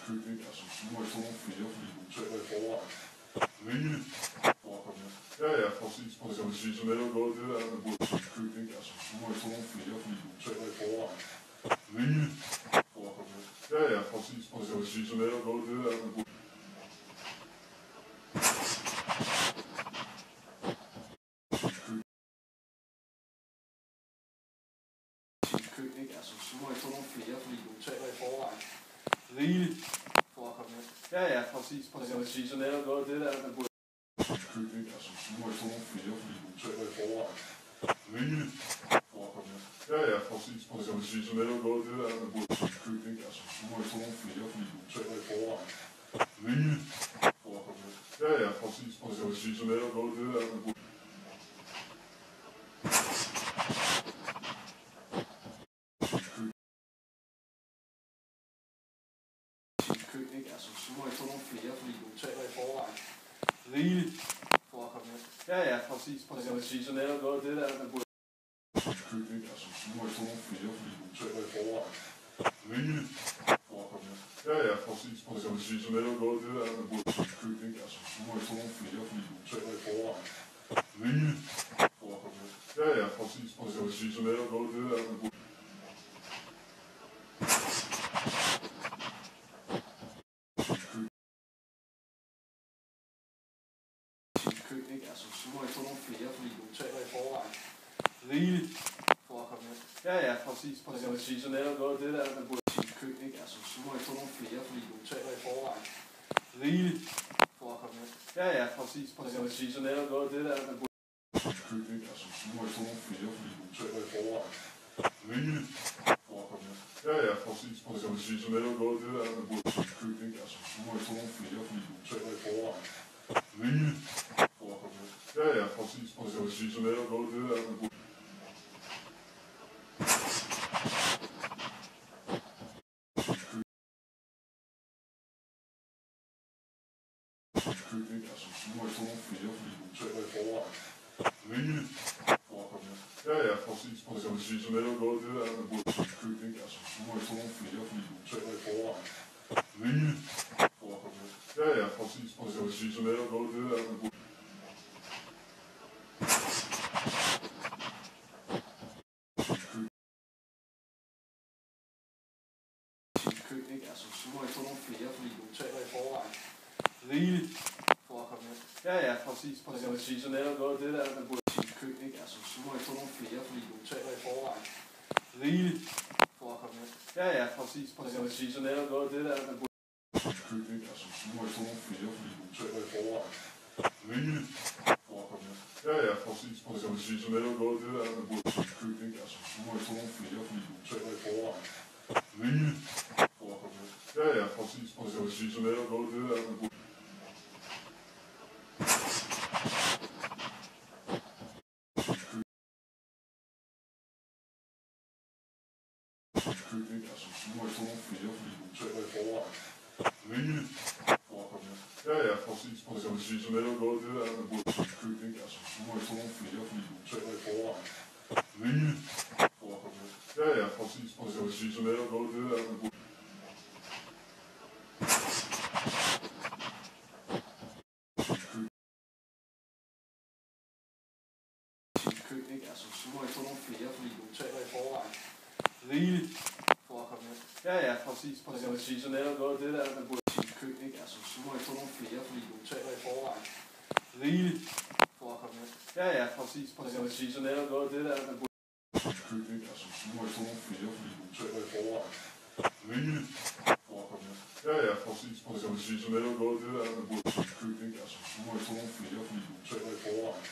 køb, ikke? Altså, nu må jeg få nogle flere, fordi du taler i forvejen rigeligt for at komme hjem. Ja, ja, præcis. Så jeg vil sige, så netop noget det der, man burde køb, ikke? Altså, nu må jeg få nogle flere, fordi du taler i forvejen rigeligt for at komme hjem. Ja, ja, præcis. Så jeg vil sige, så netop noget det der, man burde køb, ikke? Altså, så må jeg få nogle flere, fordi du taler i forvejen rigeligt for at komme hjem. Ja, ja, præcis. Så jeg vil sige, så netop noget det der, man burde køb, ikke? Altså, nu må jeg få nogle flere, fordi du taler i forvejen rigeligt for at komme hjem. Ja, ja, præcis. Så jeg vil sige, så netop noget det der, man burde køb, ikke? Altså, nu må jeg få nogle flere, fordi du taler i forvejen rigeligt for at komme hjem. Ja, ja, præcis. Så jeg vil sige, så netop noget det der, man burde køb, ikke? Altså, så må jeg få nogle flere, fordi du taler i forvejen rigeligt for at komme hjem. Ja, ja, præcis. Så jeg vil sige, så netop noget det der, man burde køb, ikke? Altså, nu må jeg få nogle flere, fordi du taler i forvejen rigeligt for at komme hjem. Ja, ja, præcis. Så jeg vil sige, så netop noget det der, man burde køb, ikke? Altså, nu må jeg få nogle flere, fordi du taler i forvejen rigeligt for at komme hjem. Ja, ja, præcis. Så jeg vil sige, så netop noget det der, man burde køb, ikke? Altså, så må jeg få nogle flere, fordi du taler i forvejen rigeligt for at komme hjem. Ja, ja, præcis. Så jeg vil sige, så netop noget det der, man burde køb, ikke? Altså, så må jeg få nogle flere, fordi du taler i forvejen rigeligt for at komme hjem. Ja, ja, præcis. Så jeg vil sige, så netop noget det der, man burde køb, ikke? Altså, så må jeg få nogle flere, fordi du taler i forvejen rigeligt for at komme hjem. Ja, ja, præcis. Så jeg vil sige, så netop noget det der, man burde køb, ikke? Altså, så må jeg få nogle flere, fordi du taler i forvejen rigeligt for at komme hjem. Ja, ja, præcis. Så jeg vil sige, så netop noget det der, man burde køb, ikke? Altså, så må jeg få nogle flere, fordi du taler i forvejen rigeligt for at komme hjem. Ja, ja, præcis. Så jeg vil sige, så netop noget det der, man burde køb, ikke? Altså, så må jeg få nogle flere, fordi du taler i forvejen rigeligt for at komme hjem. Ja, ja, præcis. Så jeg vil sige, så netop noget det der, man burde køb, ikke? Altså, så må jeg få nogle flere, fordi du taler i forvejen rigeligt for at komme hjem. Ja, ja, præcis. Så jeg vil sige, så netop noget det der, man burde køb, ikke? Altså, så må jeg få nogle flere, fordi du taler i forvejen rigeligt for at komme hjem. Ja, ja, præcis. Så jeg vil sige, så netop noget det der, man burde køb, ikke? Altså, så må jeg få nogle flere, fordi du taler i forvejen rigeligt for at komme hjem. Ja, ja, præcis. Så jeg vil sige, så netop noget det der, man burde køb, ikke? Altså, så må jeg få nogle flere, fordi du taler i forvejen rigeligt for at komme hjem. Ja, ja, præcis. Så jeg vil sige, så netop noget det der, man burde køb, ikke? Altså, så må jeg få nogle flere, fordi du taler i forvejen rigeligt for at komme hjem. Ja, ja, præcis. Så jeg vil sige, så netop noget det der, man burde køb, ikke? Altså, så må jeg få nogle flere, fordi du taler i forvejen rigeligt for at komme hjem. Ja, ja, præcis. Så jeg vil sige, så netop noget det der, man burde køb, ikke? Altså, så må jeg få nogle flere, fordi du taler i forvejen rigeligt for at komme hjem. Ja, ja, præcis. Så jeg vil sige, så netop noget det der, man burde køb, ikke? Altså, så må jeg få nogle flere, fordi du taler i forvejen rigeligt for at komme hjem. Ja, ja, præcis. Så jeg vil sige, så netop noget det der, man burde køb, ikke? Altså, så må jeg få nogle flere, fordi du taler i forvejen rigeligt for at komme hjem. Ja, ja, præcis. Så jeg vil sige, så netop noget det der, man burde køb, ikke? Altså, så må jeg få nogle flere, fordi du taler i forvejen